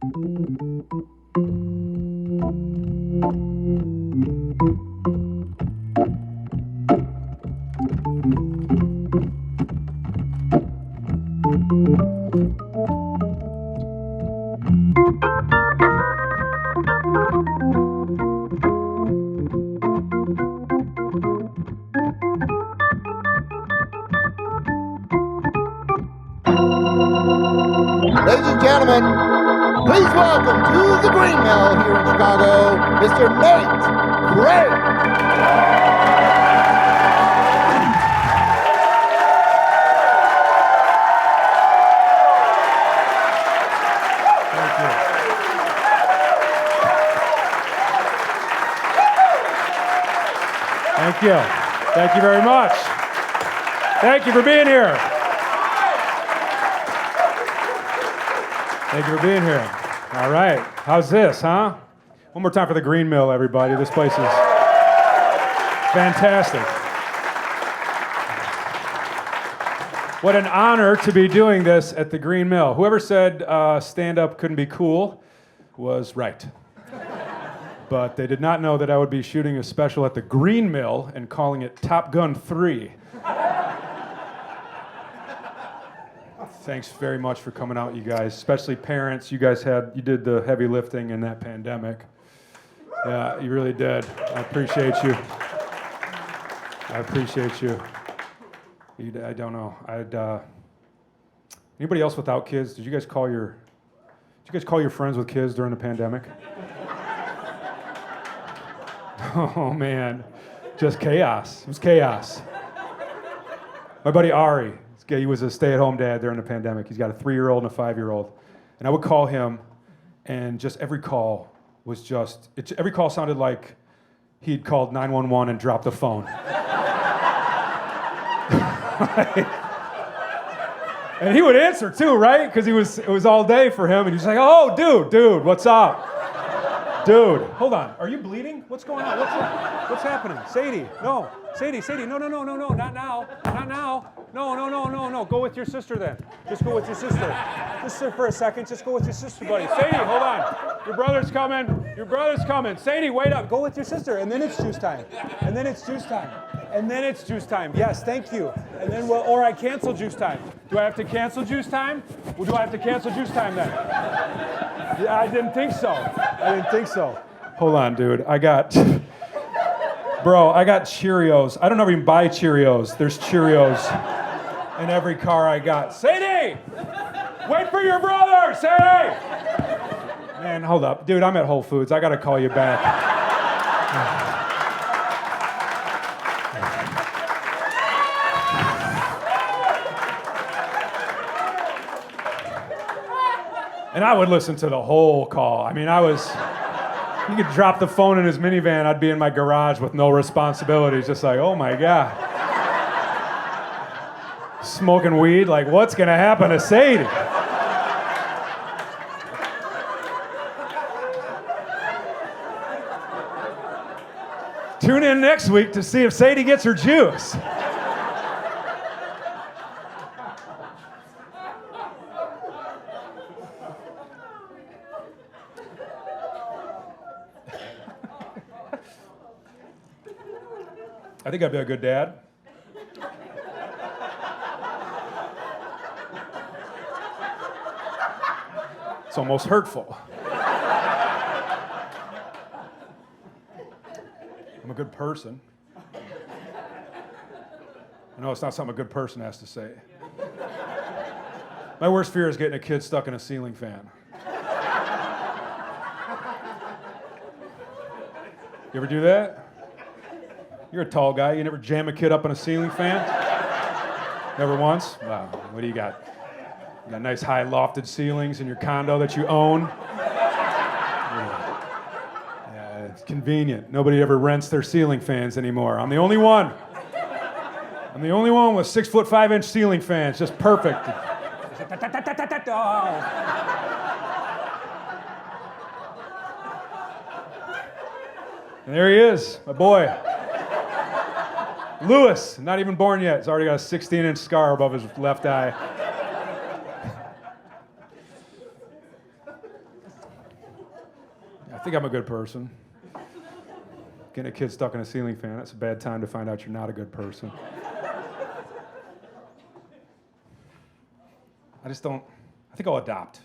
Ladies and gentlemen, please welcome to the Green Mill here in Chicago, Mr. Nate Craig. Thank you. Thank you very much. Thank you for being here. Thank you for being here. All right. How's this, huh? One more time for the Green Mill, everybody. This place is fantastic. What an honor to be doing this at the Green Mill. Whoever said stand-up couldn't be cool was right. But they did not know that I would be shooting a special at the Green Mill and calling it Top Gun 3. Thanks very much for coming out, you guys, especially parents. You did the heavy lifting in that pandemic. Yeah, you really did. I appreciate you. I don't know. Anybody else without kids? Did you guys call your friends with kids during the pandemic? Oh man, just chaos. It was chaos. My buddy Ari, he was a stay-at-home dad during the pandemic. He's got a 3-year-old and a 5-year-old. And I would call him, and just every call sounded like he'd called 911 and dropped the phone. And he would answer too, right? Because it was all day for him, and he's like, "Oh, dude, what's up? Dude, hold on. Are you bleeding? What's going on? What's happening? Sadie, no, not now. No. Go with your sister then. Just go with your sister. Just sit for a second. Just go with your sister, buddy. Sadie, hold on. Your brother's coming. Sadie, wait up. Go with your sister. And then it's juice time. Yes, thank you. And then, or I cancel juice time. Do I have to cancel juice time? Or do I have to cancel juice time then? Yeah, I didn't think so. Hold on, dude. I got Cheerios. I don't even buy Cheerios. There's Cheerios in every car I got. Sadie! Wait for your brother! Sadie! Man, hold up. Dude, I'm at Whole Foods. I gotta call you back. And I would listen to the whole call. I mean, you could drop the phone in his minivan, I'd be in my garage with no responsibilities, just like, oh my God. Smoking weed, like what's gonna happen to Sadie? Tune in next week to see if Sadie gets her juice. I think I'd be a good dad. It's almost hurtful. I'm a good person. I know it's not something a good person has to say. My worst fear is getting a kid stuck in a ceiling fan. You ever do that? You're a tall guy. You never jam a kid up in a ceiling fan? Never once? Wow. What do you got? You got nice high lofted ceilings in your condo that you own? Yeah, it's convenient. Nobody ever rents their ceiling fans anymore. I'm the only one. I'm the only one with 6'5" ceiling fans. Just perfect. And there he is, my boy. Lewis, not even born yet. He's already got a 16-inch scar above his left eye. I think I'm a good person. Getting a kid stuck in a ceiling fan, that's a bad time to find out you're not a good person. I think I'll adopt.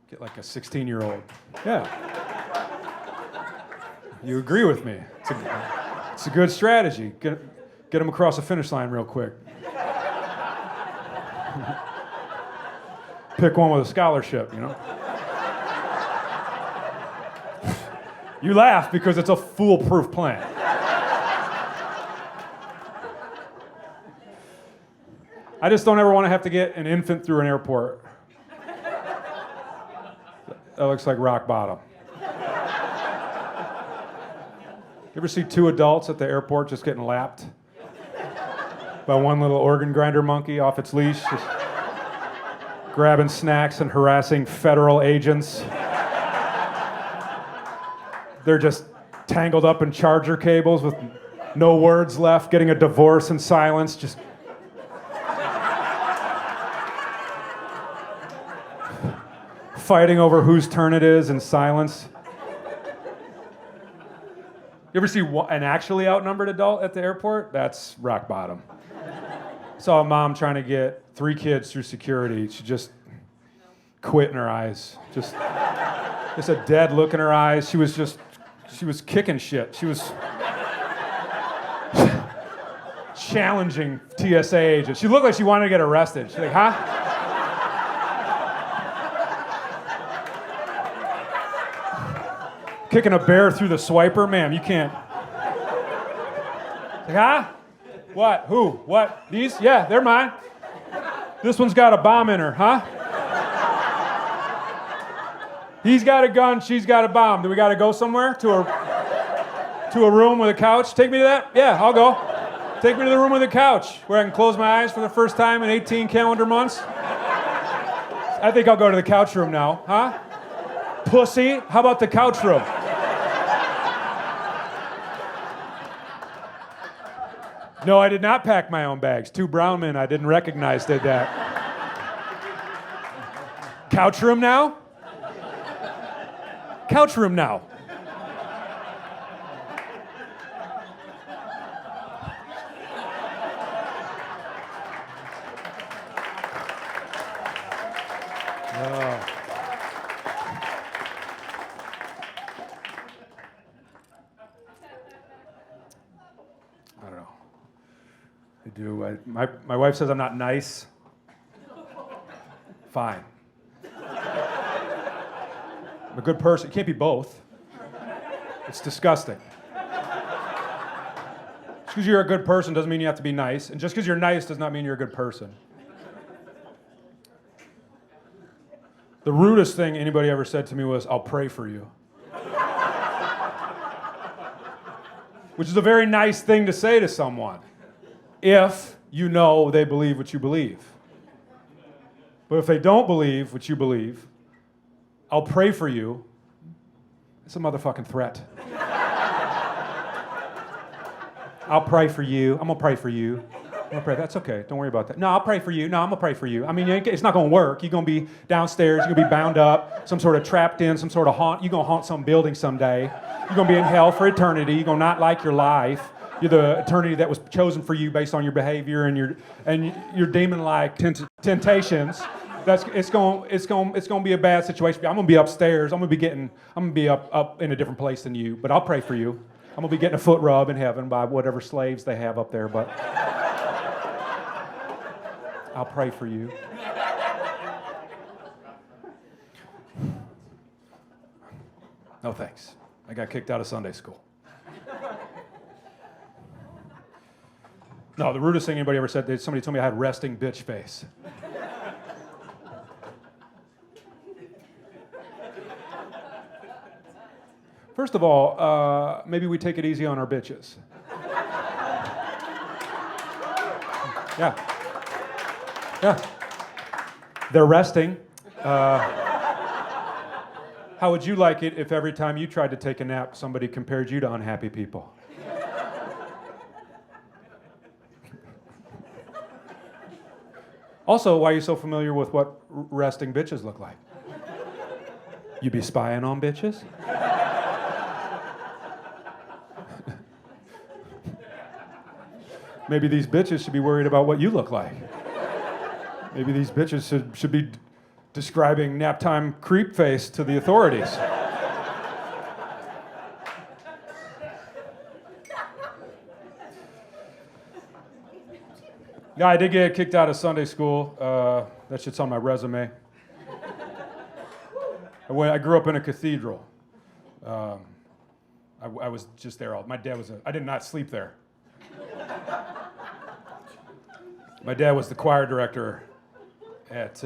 Get like a 16-year-old. Yeah. You agree with me. It's a good strategy. Get them across the finish line real quick. Pick one with a scholarship, you know? You laugh because it's a foolproof plan. I just don't ever want to have to get an infant through an airport. That looks like rock bottom. You ever see two adults at the airport just getting lapped by one little organ grinder monkey off its leash, just grabbing snacks and harassing federal agents? They're just tangled up in charger cables with no words left, getting a divorce in silence, just fighting over whose turn it is in silence. You ever see an actually outnumbered adult at the airport? That's rock bottom. Saw a mom trying to get 3 kids through security. She just quit in her eyes. Just a dead look in her eyes. She was kicking shit. She was challenging TSA agents. She looked like she wanted to get arrested. She's like, huh? Kicking a bear through the swiper? Ma'am, you can't. Like, huh? What? Who? What? These? Yeah, they're mine. This one's got a bomb in her, huh? He's got a gun, she's got a bomb. Do we got to go somewhere? To a room with a couch? Take me to that? Yeah, I'll go. Take me to the room with a couch where I can close my eyes for the first time in 18 calendar months. I think I'll go to the couch room now, huh? Pussy, how about the couch room? No, I did not pack my own bags. 2 brown men I didn't recognize did that. Couch room now? Couch room now. I don't know. I do. My wife says I'm not nice. Fine. I'm a good person. You can't be both. It's disgusting. Just because you're a good person doesn't mean you have to be nice. And just because you're nice does not mean you're a good person. The rudest thing anybody ever said to me was, I'll pray for you. Which is a very nice thing to say to someone, if you know they believe what you believe. But if they don't believe what you believe, I'll pray for you. It's a motherfucking threat. I'll pray for you. I'm gonna pray for you. I'm gonna pray. That's okay. Don't worry about that. No, I'll pray for you. No, I'm gonna pray for you. I mean, it's not gonna work. You're gonna be downstairs. You're gonna be bound up, some sort of trapped in, some sort of haunt. You're gonna haunt some building someday. You're gonna be in hell for eternity. You're gonna not like your life. You're the eternity that was chosen for you based on your behavior and your demon-like temptations. It's gonna be a bad situation. I'm gonna be upstairs. I'm gonna be up in a different place than you. But I'll pray for you. I'm gonna be getting a foot rub in heaven by whatever slaves they have up there. But I'll pray for you. No thanks. I got kicked out of Sunday school. No, the rudest thing anybody ever said, somebody told me I had resting bitch face. First of all, maybe we take it easy on our bitches. Yeah. They're resting. How would you like it if every time you tried to take a nap, somebody compared you to unhappy people? Also, why are you so familiar with what resting bitches look like? You be spying on bitches? Maybe these bitches should be worried about what you look like. Maybe these bitches should be describing nap time creep face to the authorities. Yeah, I did get kicked out of Sunday school. That shit's on my resume. I grew up in a cathedral. I was just there my dad was I did not sleep there. My dad was the choir director at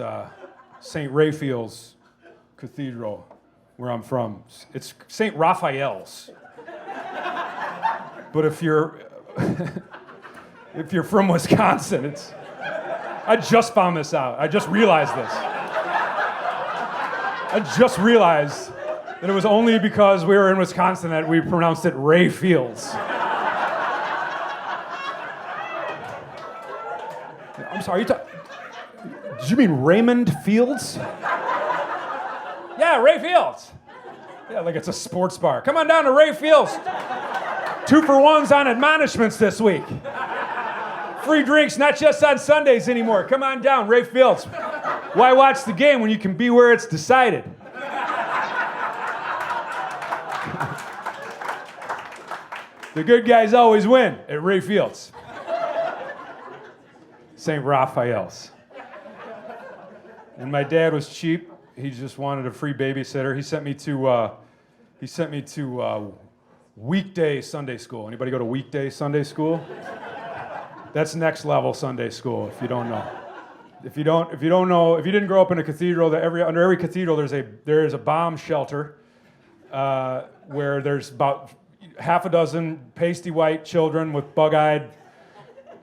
St. Raphael's Cathedral, where I'm from. It's St. Raphael's. But if you're from Wisconsin, I just found this out. I just realized this. I just realized that it was only because we were in Wisconsin that we pronounced it Ray Fields. I'm sorry, did you mean Raymond Fields? Yeah, Ray Fields. Yeah, like it's a sports bar. Come on down to Ray Fields. 2-for-1s on admonishments this week. Free drinks, not just on Sundays anymore. Come on down, Ray Fields. Why watch the game when you can be where it's decided? The good guys always win at Ray Fields. St. Raphael's. And my dad was cheap. He just wanted a free babysitter. He sent me to weekday Sunday school. Anybody go to weekday Sunday school? That's next level Sunday school, if you don't know. If you didn't grow up in a cathedral, under every cathedral there is a bomb shelter where there's about half a dozen pasty white children with bug-eyed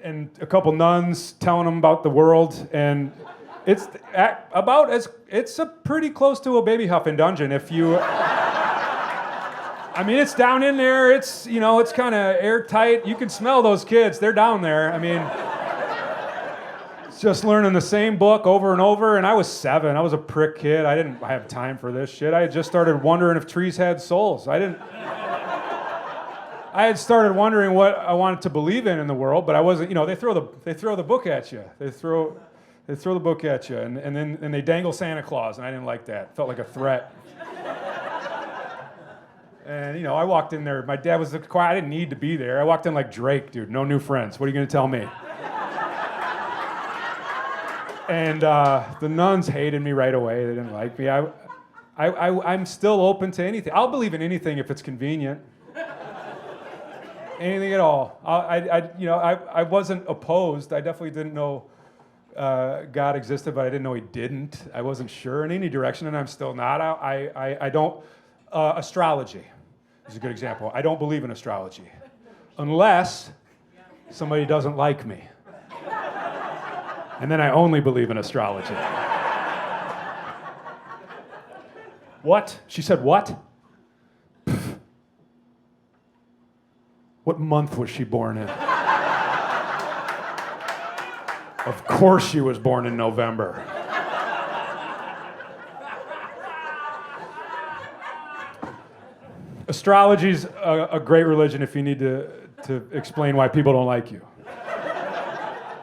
and a couple nuns telling them about the world, and it's pretty close to a baby huffing dungeon. It's down in there. It's kind of airtight. You can smell those kids. They're down there. It's just learning the same book over and over. And I was 7. I was a prick kid. I didn't have time for this shit. I had just started wondering if trees had souls. I had started wondering what I wanted to believe in the world, but I wasn't. They throw the book at you. They throw the book at you, and then they dangle Santa Claus, and I didn't like that. It felt like a threat. And I walked in there. My dad was the choir. I didn't need to be there. I walked in like Drake, dude. No new friends. What are you gonna tell me? And the nuns hated me right away. They didn't like me. I'm still open to anything. I'll believe in anything if it's convenient. Anything at all. I wasn't opposed. I definitely didn't know God existed, but I didn't know He didn't. I wasn't sure in any direction, and I'm still not. I don't. Astrology is a good example. I don't believe in astrology unless somebody doesn't like me, and then I only believe in astrology. What? She said what? What month was she born in? Of course she was born in November. Astrology's a great religion if you need to explain why people don't like you.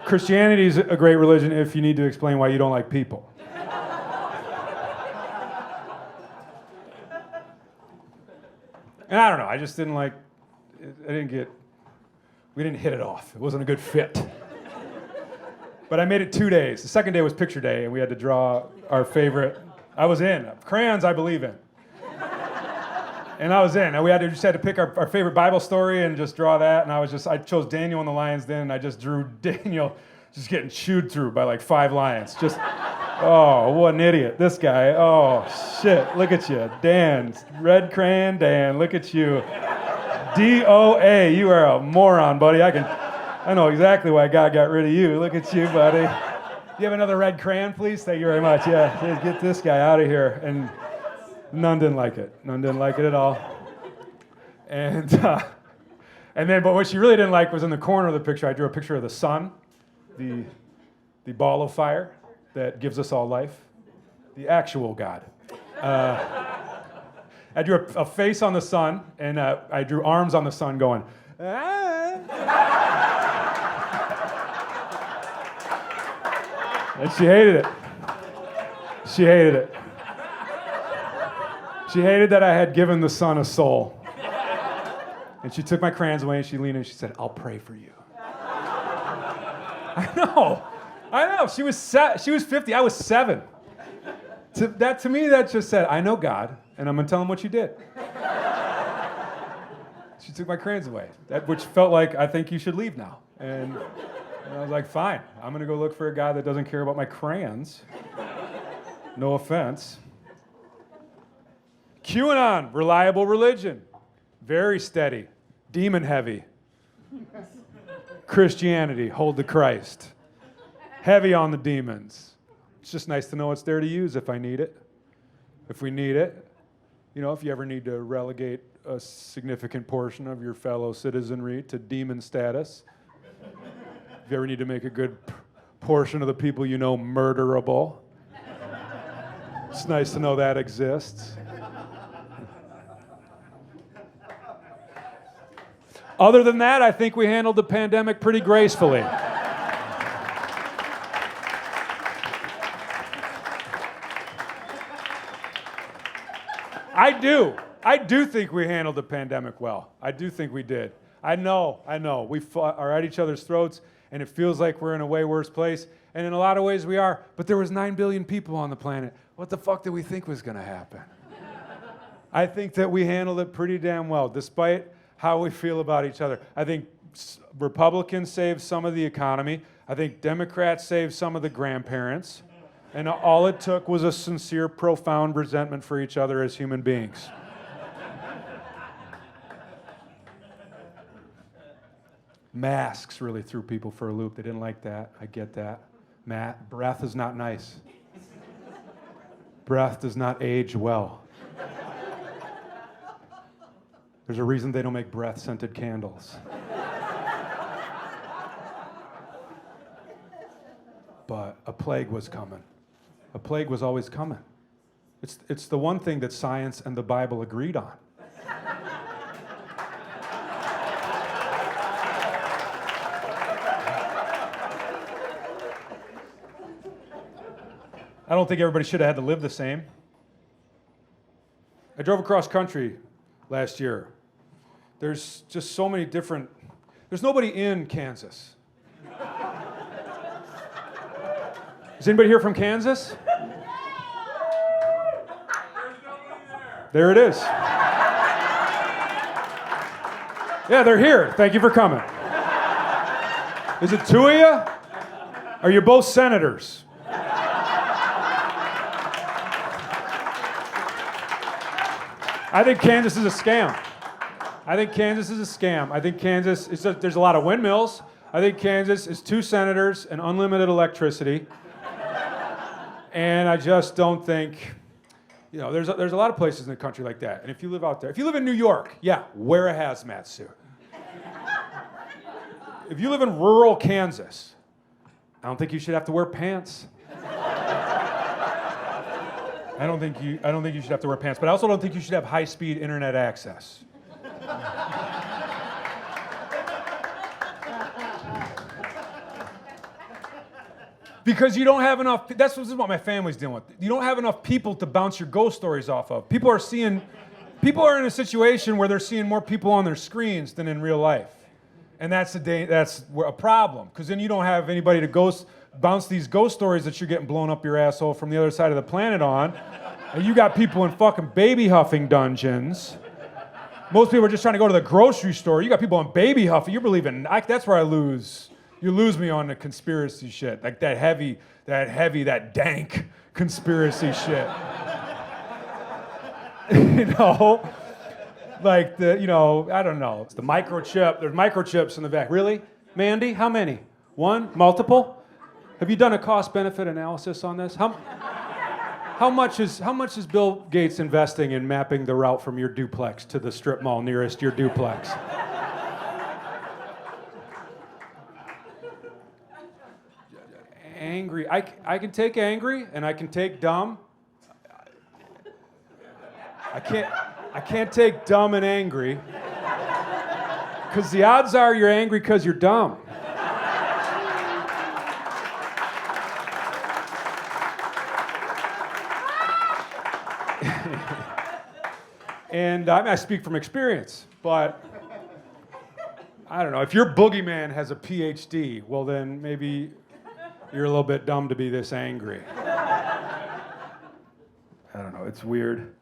Christianity's a great religion if you need to explain why you don't like people. And I don't know, I just didn't like, we didn't hit it off. It wasn't a good fit. But I made it 2 days. The second day was picture day, and we had to draw our favorite. I was in. Crayons I believe in. And I was in. And we just had to pick our favorite Bible story and just draw that. And I chose Daniel in the lion's den, and I just drew Daniel just getting chewed through by like 5 lions. Just, oh, what an idiot. This guy, oh, shit, look at you. Dan, red crayon Dan, look at you. DOA, you are a moron, buddy. I know exactly why God got rid of you. Look at you, buddy. You have another red crayon, please? Thank you very much. Yeah, get this guy out of here. And none didn't like it. None didn't like it at all. And but what she really didn't like was in the corner of the picture, I drew a picture of the sun, the ball of fire that gives us all life, the actual God. I drew a face on the sun, and I drew arms on the sun going, ah. And she hated it. She hated it. She hated that I had given the sun a soul. And she took my crayons away and she leaned in and she said, I'll pray for you. I know. She was 50. I was 7. To me, that just said, I know God, and I'm going to tell him what you did. She took my crayons away, which felt like, I think you should leave now. And I was like, fine. I'm going to go look for a guy that doesn't care about my crayons. No offense. QAnon, reliable religion. Very steady. Demon heavy. Christianity, hold to Christ. Heavy on the demons. It's just nice to know it's there to use if I need it. If we need it. If you ever need to relegate a significant portion of your fellow citizenry to demon status. If you ever need to make a good portion of the people you know murderable. It's nice to know that exists. Other than that, I think we handled the pandemic pretty gracefully. I do think we handled the pandemic well. I do think we did. I know. We are at each other's throats, and it feels like we're in a way worse place. And in a lot of ways we are. But there was 9 billion people on the planet. What the fuck did we think was going to happen? I think that we handled it pretty damn well, despite how we feel about each other. I think Republicans saved some of the economy. I think Democrats saved some of the grandparents. And all it took was a sincere, profound resentment for each other as human beings. Masks really threw people for a loop. They didn't like that. I get that. Breath is not nice. Breath does not age well. There's a reason they don't make breath-scented candles. But a plague was coming. A plague was always coming. It's the one thing that science and the Bible agreed on. I don't think everybody should have had to live the same. I drove across country last year. There's just so many different... There's nobody in Kansas. Is anybody here from Kansas? There it is. Yeah, they're here. Thank you for coming. Is it 2 of you? Are you both senators? I think Kansas is a scam. I think Kansas there's a lot of windmills. I think Kansas is 2 senators and unlimited electricity. And I just don't think, there's a lot of places in the country like that. And if you live out there, if you live in New York, yeah, wear a hazmat suit. If you live in rural Kansas, I don't think you should have to wear pants. I don't think you should have to wear pants, but I also don't think you should have high-speed internet access. Because you don't have enough, this is what my family's dealing with. You don't have enough people to bounce your ghost stories off of. People are in a situation where they're seeing more people on their screens than in real life. And that's a problem, because then you don't have anybody to bounce these ghost stories that you're getting blown up your asshole from the other side of the planet on. And you got people in fucking baby huffing dungeons. Most people are just trying to go to the grocery store. You got people in baby huffing. You're believing, that's where I lose. You lose me on the conspiracy shit, like that heavy, that dank conspiracy shit. Like I don't know. It's the microchip. There's microchips in the back. Really, Mandy? How many? 1? Multiple? Have you done a cost-benefit analysis on this? How much is Bill Gates investing in mapping the route from your duplex to the strip mall nearest your duplex? Angry. I can take angry and I can take dumb. I I can't take dumb and angry. Because the odds are you're angry because you're dumb. And I speak from experience, but I don't know. If your boogeyman has a PhD, well then maybe you're a little bit dumb to be this angry. I don't know. It's weird.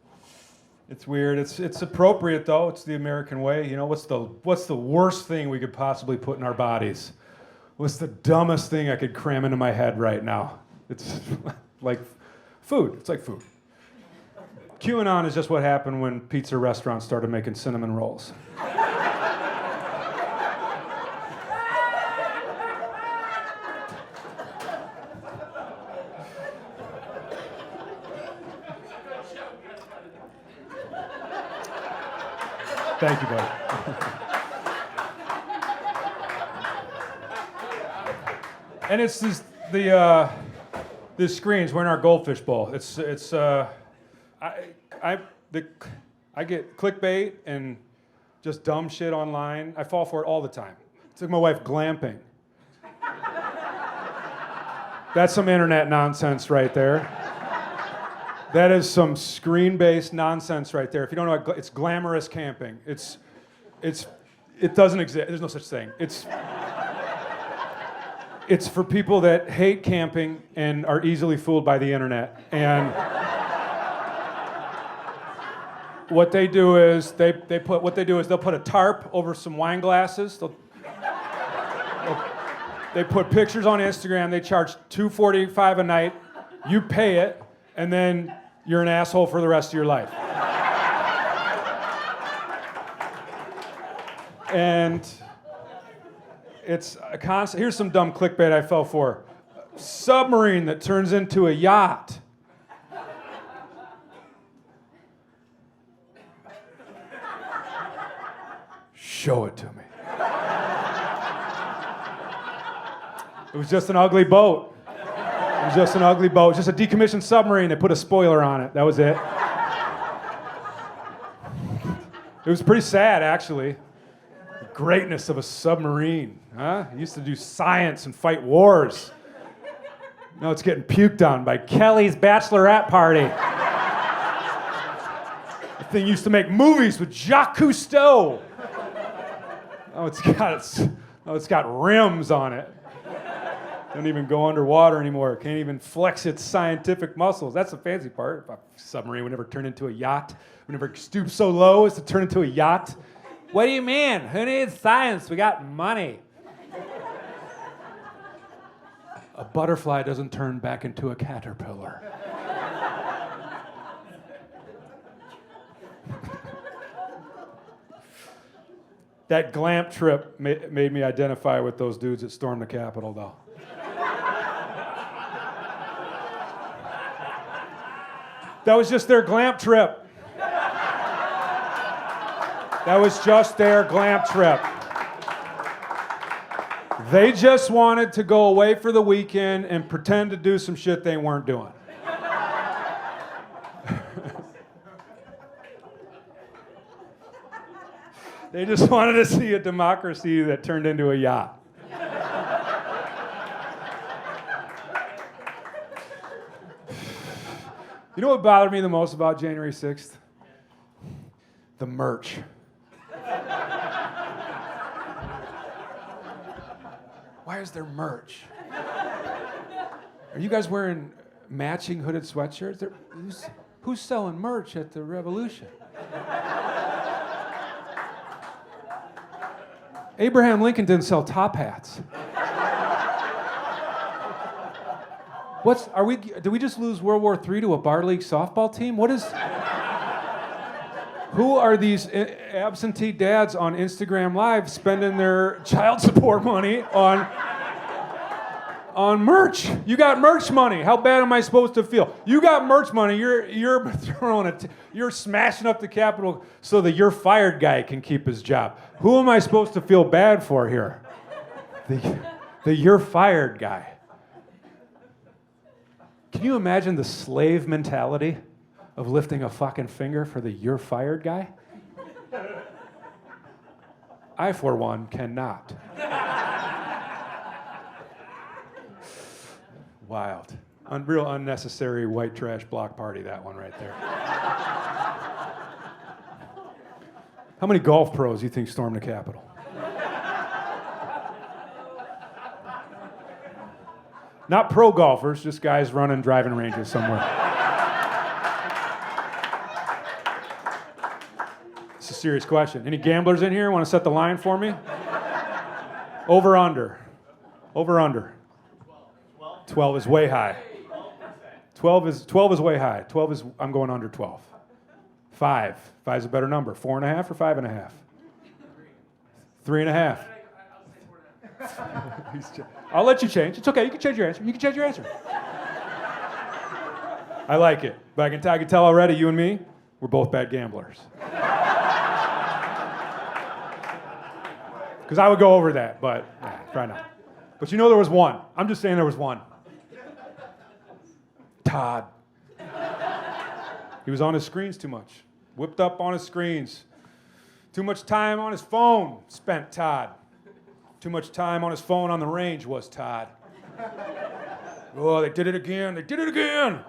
It's weird. It's appropriate though. It's the American way. You know, what's the worst thing we could possibly put in our bodies? What's the dumbest thing I could cram into my head right now? It's like food. It's like food. QAnon is just what happened when pizza restaurants started making cinnamon rolls. Thank you, buddy. And it's the screens. We're in our goldfish bowl. I get clickbait and just dumb shit online. I fall for it all the time. It's like my wife glamping. That's some internet nonsense right there. That is some screen-based nonsense right there. If you don't know, it's glamorous camping. It doesn't exist. There's no such thing. It's for people that hate camping and are easily fooled by the internet. And what they do is they'll put a tarp over some wine glasses. They put pictures on Instagram. They charge $2.45 a night. You pay it, and then you're an asshole for the rest of your life. And it's a constant. Here's some dumb clickbait I fell for. Submarine that turns into a yacht. Show it to me. It was just an ugly boat. It was just an ugly boat. Just a decommissioned submarine. They put a spoiler on it. That was it. It was pretty sad, actually. The greatness of a submarine. Huh? It used to do science and fight wars. Now it's getting puked on by Kelly's bachelorette party. The thing used to make movies with Jacques Cousteau. Oh, it's got rims on it. Doesn't even go underwater anymore. Can't even flex its scientific muscles. That's the fancy part. A submarine would never turn into a yacht. Would never stoop so low as to turn into a yacht. What do you mean? Who needs science? We got money. A butterfly doesn't turn back into a caterpillar. That glamp trip made me identify with those dudes that stormed the Capitol, though. That was just their glamp trip. That was just their glamp trip. They just wanted to go away for the weekend and pretend to do some shit they weren't doing. They just wanted to see a democracy that turned into a yacht. You know what bothered me the most about January 6th? The merch. Why is there merch? Are you guys wearing matching hooded sweatshirts? Who's selling merch at the Revolution? Abraham Lincoln didn't sell top hats. Did we just lose World War III to a bar league softball team? Who are these absentee dads on Instagram Live spending their child support money on merch? You got merch money. How bad am I supposed to feel? You got merch money. You're you're smashing up the Capitol so that your fired guy can keep his job. Who am I supposed to feel bad for here? The you're fired guy. Can you imagine the slave mentality of lifting a fucking finger for the "you're fired" guy? I, for one, cannot. Wild. Real unnecessary white trash block party, that one right there. How many golf pros do you think stormed the Capitol? Not pro golfers, just guys running driving ranges somewhere. It's a serious question. Any gamblers in here want to set the line for me? Over, under. Over, under. 12 is way high. 12 is way high. 12 is, I'm going under 12. 5. 5 is a better number. 4.5 or 5.5? 3.5. I'll let you change. It's okay. You can change your answer. You can change your answer. I like it. But I can tell already, you and me, we're both bad gamblers. Because I would go over that, but probably not. But you know there was one. I'm just saying there was one. Todd. He was on his screens too much. Whipped up on his screens. Too much time on his phone spent Todd. Too much time on his phone on the range was Todd. Oh, they did it again. They did it again.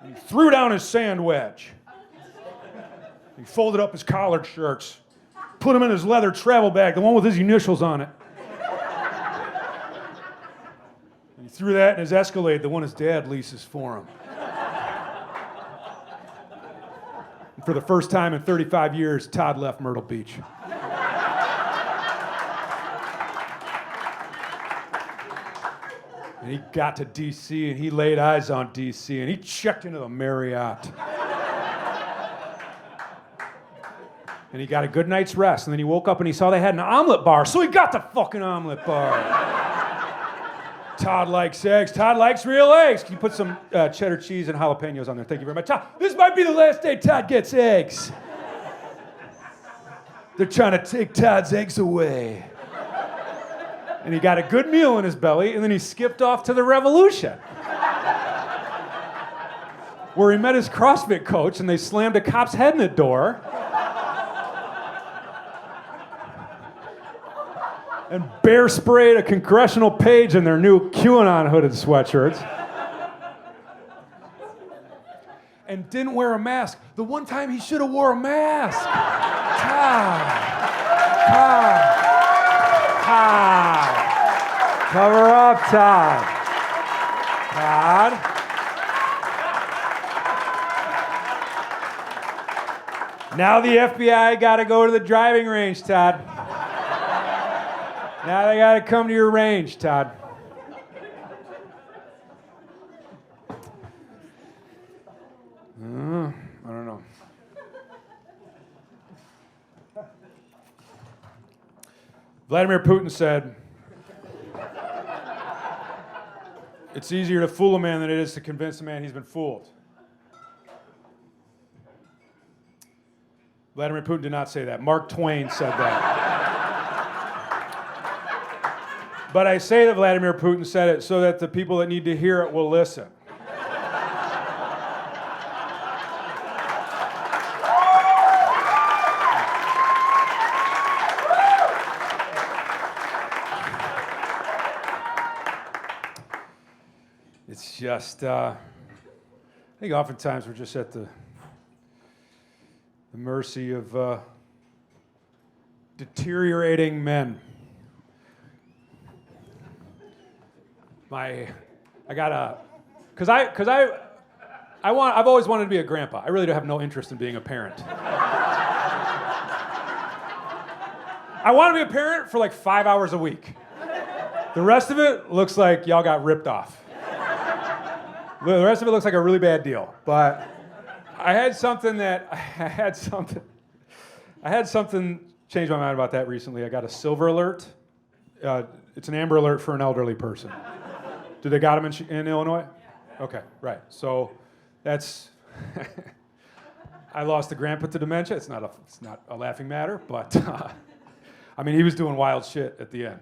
He threw down his sand wedge. He folded up his collared shirts. Put them in his leather travel bag, the one with his initials on it. He threw that in his Escalade, the one his dad leases for him. And for the first time in 35 years, Todd left Myrtle Beach. And he got to D.C. and he laid eyes on D.C. and he checked into the Marriott. And he got a good night's rest. And then he woke up and he saw they had an omelet bar. So he got the fucking omelet bar. Todd likes eggs. Todd likes real eggs. Can you put some cheddar cheese and jalapenos on there? Thank you very much. Todd, this might be the last day Todd gets eggs. They're trying to take Todd's eggs away. And he got a good meal in his belly, and then he skipped off to the Revolution, where he met his CrossFit coach, and they slammed a cop's head in the door. And bear sprayed a congressional page in their new QAnon hooded sweatshirts. And didn't wear a mask. The one time he should have wore a mask. Todd. Cover up, Todd. Todd. Now the FBI got to go to the driving range, Todd. Now they got to come to your range, Todd. I don't know. Vladimir Putin said, "It's easier to fool a man than it is to convince a man he's been fooled." Vladimir Putin did not say that. Mark Twain said that. But I say that Vladimir Putin said it so that the people that need to hear it will listen. It's just, I think oftentimes we're just at the mercy of deteriorating men. I've always wanted to be a grandpa. I really do have no interest in being a parent. I want to be a parent for like 5 hours a week. The rest of it looks like y'all got ripped off. The rest of it looks like a really bad deal. But I had something change my mind about that recently. I got a silver alert. It's an amber alert for an elderly person. Do they got them in Illinois? Okay, right. So that's I lost a grandpa to dementia. It's not a laughing matter, but I mean, he was doing wild shit at the end.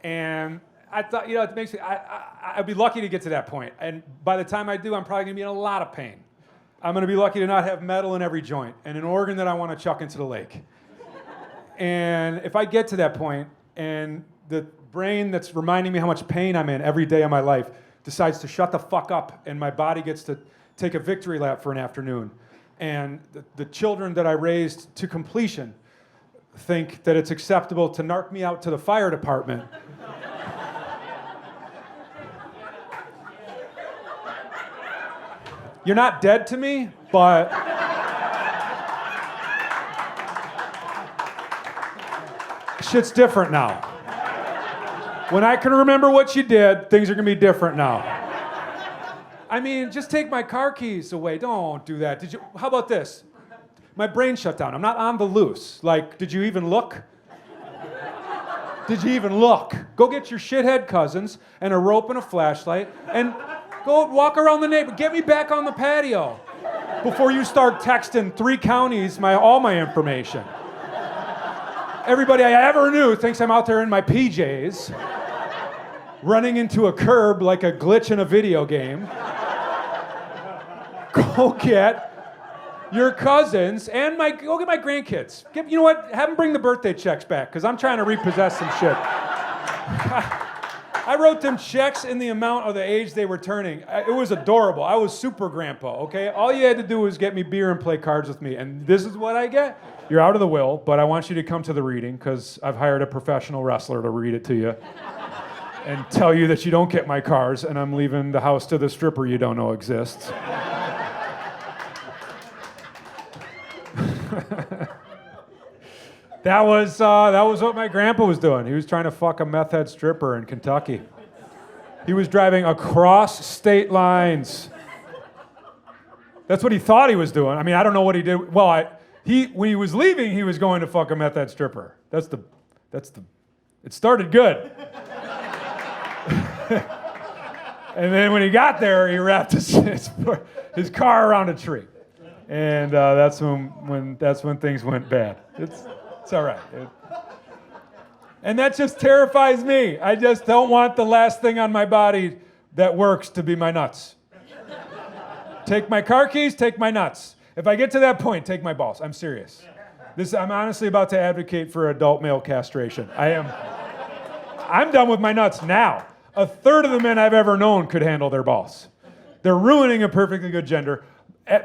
And I thought, it makes me, I'd be lucky to get to that point. And by the time I do, I'm probably going to be in a lot of pain. I'm going to be lucky to not have metal in every joint and an organ that I want to chuck into the lake. And if I get to that point and the brain that's reminding me how much pain I'm in every day of my life decides to shut the fuck up and my body gets to take a victory lap for an afternoon, and the children that I raised to completion think that it's acceptable to narc me out to the fire department. You're not dead to me, but shit's different now. When I can remember what you did, things are gonna be different now. I mean, just take my car keys away. Don't do that. How about this? My brain shut down. I'm not on the loose. Like, did you even look? Did you even look? Go get your shithead cousins and a rope and a flashlight and go walk around the neighborhood. Get me back on the patio before you start texting 3 counties all my information. Everybody I ever knew thinks I'm out there in my PJs, running into a curb like a glitch in a video game. Go get your cousins and go get my grandkids. You know what? Have them bring the birthday checks back, because I'm trying to repossess some shit. I wrote them checks in the amount of the age they were turning. It was adorable. I was super grandpa, okay? All you had to do was get me beer and play cards with me, and this is what I get. You're out of the will, but I want you to come to the reading, because I've hired a professional wrestler to read it to you and tell you that you don't get my cars, and I'm leaving the house to the stripper you don't know exists. That was what my grandpa was doing. He was trying to fuck a meth head stripper in Kentucky. He was driving across state lines. That's what he thought he was doing. I mean, I don't know what he did. Well, when he was leaving, he was going to fuck a meth head stripper. It started good. And then when he got there, he wrapped his car around a tree. And that's when things went bad. It's all right. And that just terrifies me. I just don't want the last thing on my body that works to be my nuts. Take my car keys, take my nuts. If I get to that point, take my balls. I'm serious. I'm honestly about to advocate for adult male castration. I'm done with my nuts now. 1/3 of the men I've ever known could handle their balls. They're ruining a perfectly good gender.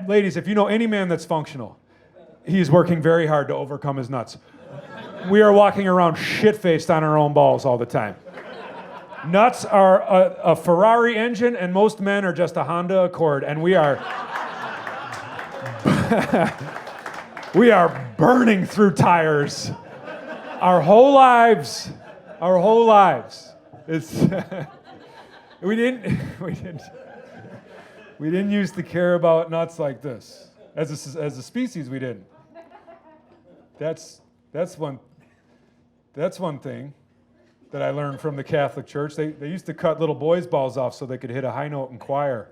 Ladies, if you know any man that's functional, he's working very hard to overcome his nuts. We are walking around shit-faced on our own balls all the time. Nuts are a Ferrari engine, and most men are just a Honda Accord, and we are we are burning through tires our whole lives. It's we didn't used to care about nuts like this. As a species, we didn't. That's one thing that I learned from the Catholic Church. They used to cut little boys' balls off so they could hit a high note in choir.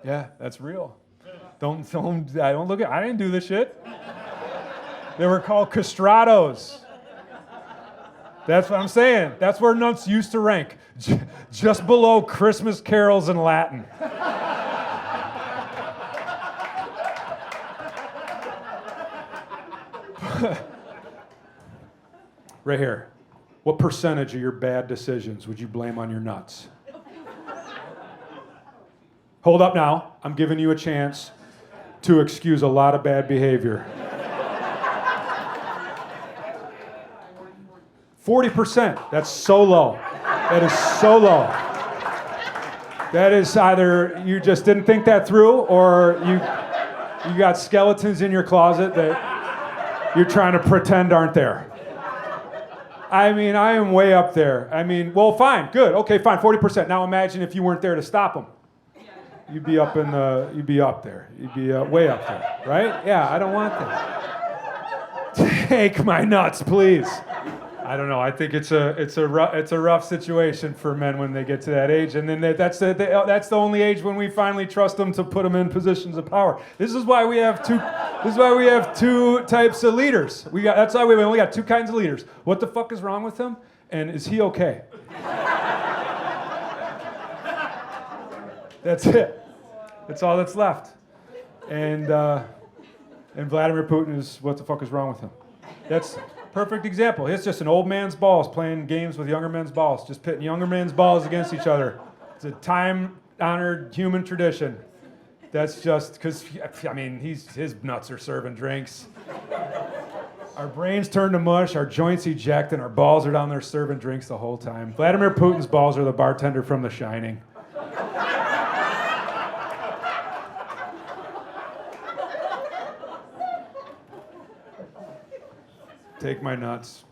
Yeah, that's real. Don't look at. I didn't do this shit. They were called castrados. That's what I'm saying. That's where nuts used to rank, just below Christmas carols in Latin. Right here. What percentage of your bad decisions would you blame on your nuts? Hold up now. I'm giving you a chance to excuse a lot of bad behavior. 40%. That's so low. That is so low. That is either you just didn't think that through, or you got skeletons in your closet that you're trying to pretend aren't there. I mean, I am way up there. I mean, well, fine, good, okay, fine, 40%. Now imagine if you weren't there to stop them. You'd be up there. You'd be way up there, right? Yeah, I don't want that. Take my nuts, please. I don't know. I think it's a rough situation for men when they get to that age, and then that's the only age when we finally trust them to put them in positions of power. This is why we have two. This is why we have two types of leaders. That's why we only got two kinds of leaders. What the fuck is wrong with them? And is he okay? That's it. That's all that's left. And Vladimir Putin is, what the fuck is wrong with him? That's a perfect example. It's just an old man's balls playing games with younger men's balls, just pitting younger men's balls against each other. It's a time-honored human tradition. That's just because, I mean, his nuts are serving drinks. Our brains turn to mush, our joints eject, and our balls are down there serving drinks the whole time. Vladimir Putin's balls are the bartender from The Shining. Take my nuts.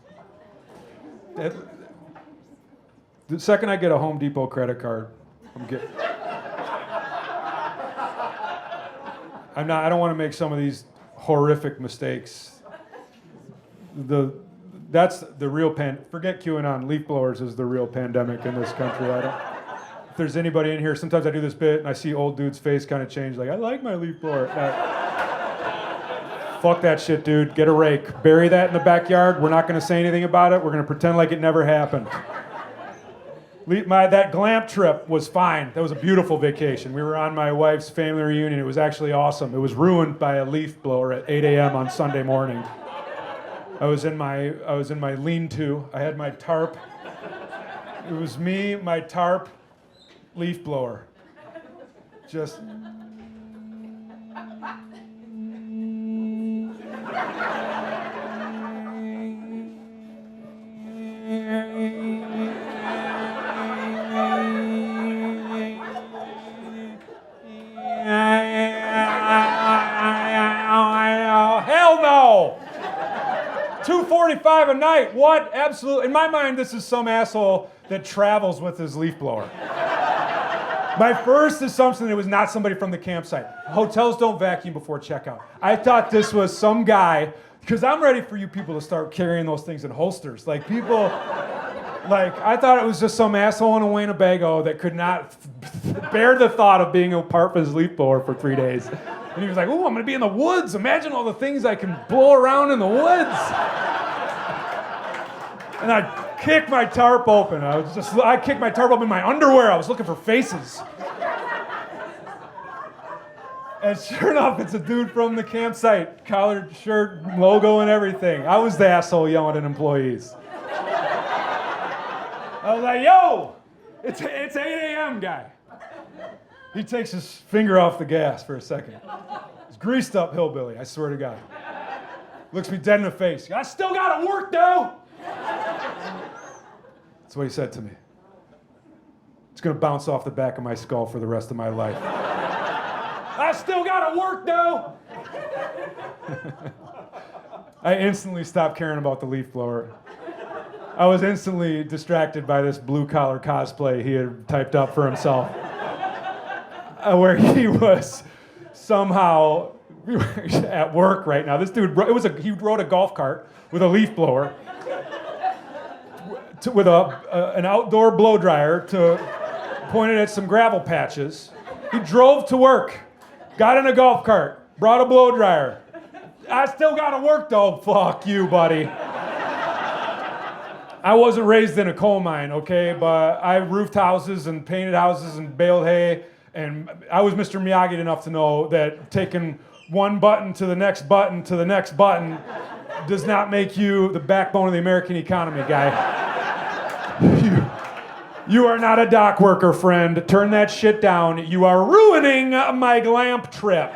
The second I get a Home Depot credit card, I don't want to make some of these horrific mistakes. That's the real forget QAnon. Leaf blowers is the real pandemic in this country. If there's anybody in here, sometimes I do this bit and I see old dude's face kind of change, like, I like my leaf blower. Fuck that shit, dude. Get a rake. Bury that in the backyard. We're not going to say anything about it. We're going to pretend like it never happened. That glamp trip was fine. That was a beautiful vacation. We were on my wife's family reunion. It was actually awesome. It was ruined by a leaf blower at 8 a.m. on Sunday morning. I was in my lean-to. I had my tarp. It was me, my tarp, leaf blower. Just... Hell no! 2:45 a night. What? Absolutely. In my mind, this is some asshole that travels with his leaf blower. My first assumption, it was not somebody from the campsite. Hotels don't vacuum before checkout. I thought this was some guy, because I'm ready for you people to start carrying those things in holsters. Like I thought it was just some asshole in a Winnebago that could not bear the thought of being apart from his leaf blower for 3 days. And he was like, ooh, I'm gonna be in the woods. Imagine all the things I can blow around in the woods. And I kicked my tarp open. I kicked my tarp open in my underwear. I was looking for faces. And sure enough, it's a dude from the campsite. Collared shirt, logo and everything. I was the asshole yelling at employees. I was like, yo, it's 8 a.m., guy. He takes his finger off the gas for a second. He's greased up hillbilly, I swear to God. Looks me dead in the face. I still gotta work, though. That's what he said to me. It's gonna bounce off the back of my skull for the rest of my life. I still gotta work, though. I instantly stopped caring about the leaf blower. I was instantly distracted by this blue-collar cosplay he had typed up for himself. Where he was somehow at work right now. This dude, he rode a golf cart with a leaf blower, with an outdoor blow dryer pointed at some gravel patches. He drove to work, got in a golf cart, brought a blow dryer. I still gotta work though. Fuck you, buddy. I wasn't raised in a coal mine, okay, but I roofed houses and painted houses and baled hay. And I was Mr. Miyagi enough to know that taking one button to the next button to the next button does not make you the backbone of the American economy, guy. You are not a dock worker, friend. Turn that shit down. You are ruining my glamp trip.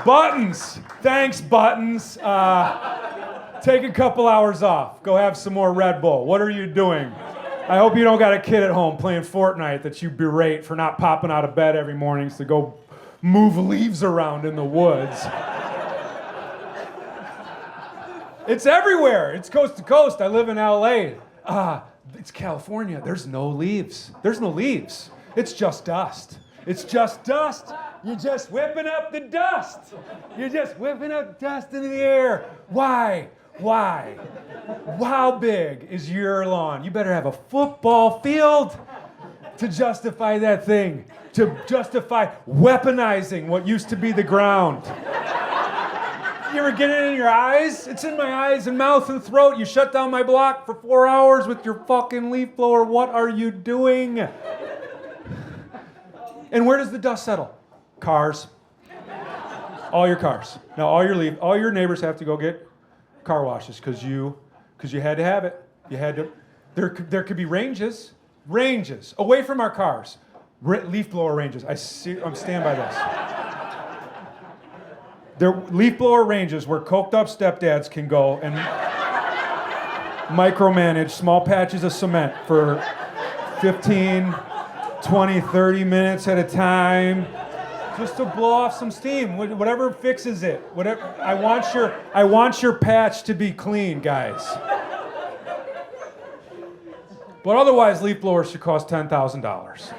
Buttons. Thanks, Buttons. Take a couple hours off. Go have some more Red Bull. What are you doing? I hope you don't got a kid at home playing Fortnite that you berate for not popping out of bed every morning to go move leaves around in the woods. It's everywhere. It's coast to coast. I live in LA. It's California. There's no leaves. There's no leaves. It's just dust. It's just dust. You're just whipping up the dust. You're just whipping up dust into the air. Why? Why? How big is your lawn? You better have a football field to justify that thing, to justify weaponizing what used to be the ground. You ever get it in your eyes? It's in my eyes and mouth and throat. You shut down my block for 4 hours with your fucking leaf blower. What are you doing? And where does the dust settle? Cars. All your cars. Now all your neighbors have to go get car washes because you had to have it. You had to. There could be ranges away from our cars. Leaf blower ranges. I'm stand by this. There leaf blower ranges where coked up stepdads can go and micromanage small patches of cement for 15, 20, 30 minutes at a time, just to blow off some steam. Whatever fixes it. Whatever. I want your patch to be clean, guys. But otherwise, leaf blowers should cost $10,000.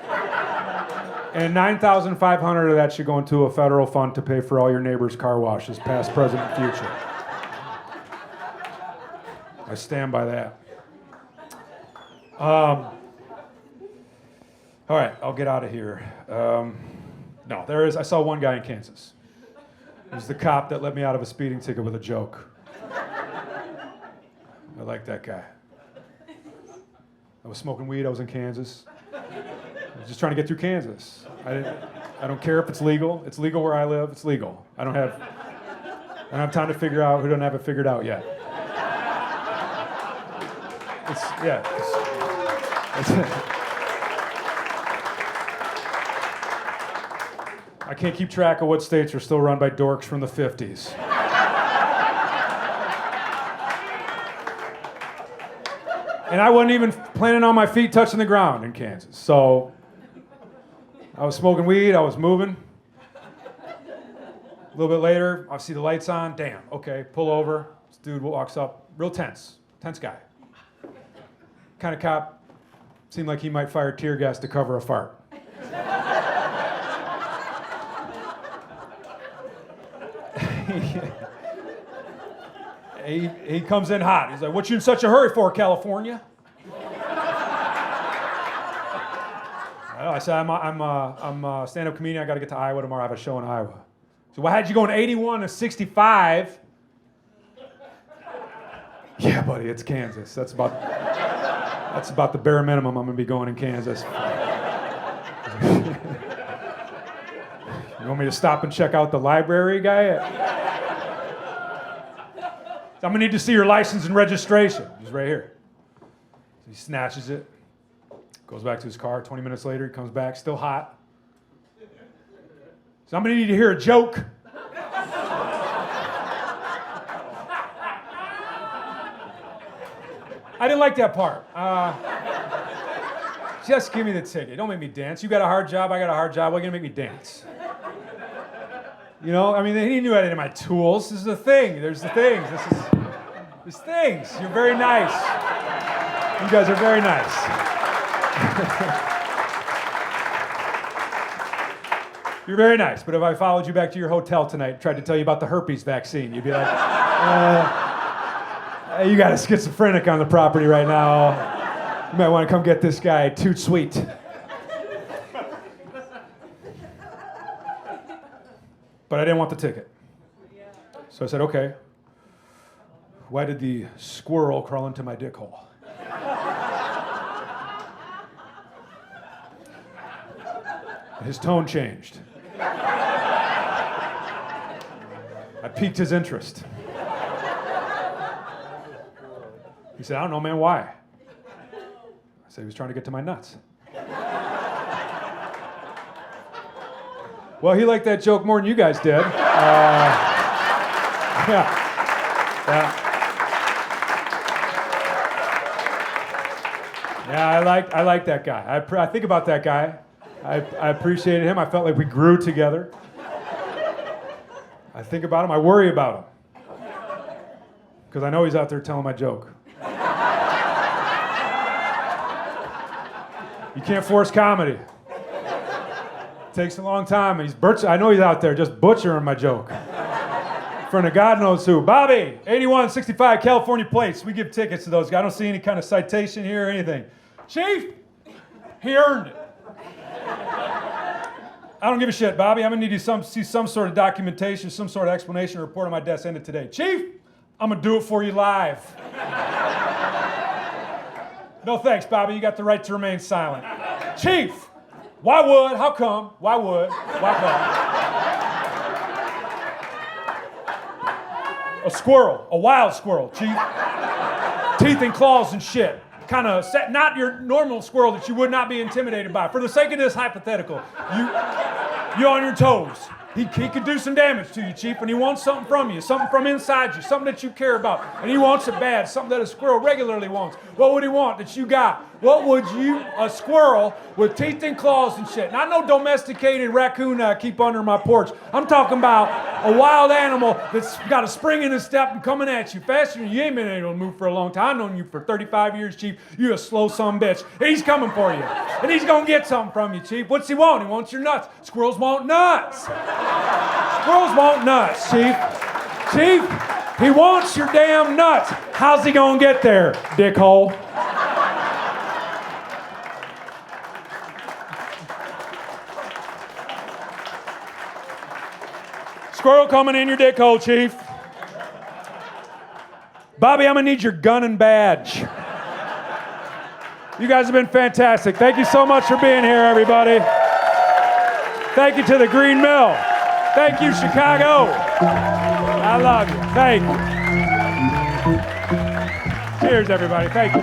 And $9,500 of that should go into a federal fund to pay for all your neighbors' car washes, past, present, and future. I stand by that. All right, I'll get out of here. No, there is. I saw one guy in Kansas. It was the cop that let me out of a speeding ticket with a joke. I like that guy. I was smoking weed. I was in Kansas. I was just trying to get through Kansas. I don't care if it's legal. It's legal where I live. It's legal. I don't have time to figure out who doesn't have it figured out yet. I can't keep track of what states are still run by dorks from the 50s. And I wasn't even planning on my feet touching the ground in Kansas. So I was smoking weed, I was moving. A little bit later, I see the lights on. Damn, okay, pull over. This dude walks up, real tense guy. Kind of cop, seemed like he might fire tear gas to cover a fart. He comes in hot. He's like, "What you in such a hurry for, California?" I said, I'm a stand-up comedian. I got to get to Iowa tomorrow. I have a show in Iowa. So, well, how'd you go in 81 to 65? Yeah, buddy, it's Kansas. That's about the bare minimum I'm going to be going in Kansas. You want me to stop and check out the library, guy? I'm gonna need to see your license and registration. He's right here. So he snatches it, goes back to his car. 20 minutes later, he comes back, still hot. So I'm gonna need to hear a joke. I didn't like that part. Just give me the ticket. Don't make me dance. You got a hard job, I got a hard job. Why are you gonna make me dance? You know, I mean, he knew I didn't have my tools. This is the thing. There's the things. There's things. You're very nice. You guys are very nice. You're very nice. But if I followed you back to your hotel tonight and tried to tell you about the herpes vaccine, you'd be like, you got a schizophrenic on the property right now. You might want to come get this guy. Too sweet. But I didn't want the ticket. So I said, okay, why did the squirrel crawl into my dick hole? His tone changed. I piqued his interest. He said, I don't know, man, why? I said, he was trying to get to my nuts. Well, he liked that joke more than you guys did. Yeah. Yeah, I like that guy. I think about that guy. I appreciated him. I felt like we grew together. I think about him. I worry about him. Because I know he's out there telling my joke. You can't force comedy. Takes a long time. I know he's out there just butchering my joke. In front of God knows who. Bobby, 8165 California plates. We give tickets to those guys. I don't see any kind of citation here or anything. Chief, he earned it. I don't give a shit, Bobby. I'm gonna need to see some sort of documentation, some sort of explanation or report on my desk ended today. Chief, I'm gonna do it for you live. No thanks, Bobby. You got the right to remain silent. Chief, why would? How come? Why would? Why come? A squirrel, a wild squirrel, Chief. Teeth and claws and shit. Kind of not your normal squirrel that you would not be intimidated by. For the sake of this hypothetical, you on your toes. He could do some damage to you, Chief, and he wants something from you, something from inside you, something that you care about, and he wants it bad, something that a squirrel regularly wants. What would he want that you got? What would you, a squirrel with teeth and claws and shit, not no domesticated raccoon I keep under my porch. I'm talking about a wild animal that's got a spring in his step and coming at you faster than you ain't been able to move for a long time. I've known you for 35 years, Chief. You a slow son bitch. And he's coming for you. And he's going to get something from you, Chief. What's he want? He wants your nuts. Squirrels want nuts. Squirrels want nuts, Chief. Chief, he wants your damn nuts. How's he going to get there, dickhole? Squirrel coming in your dick hole, Chief. Bobby, I'm gonna need your gun and badge. You guys have been fantastic. Thank you so much for being here, everybody. Thank you to the Green Mill. Thank you, Chicago. I love you. Thank you. Cheers, everybody. Thank you.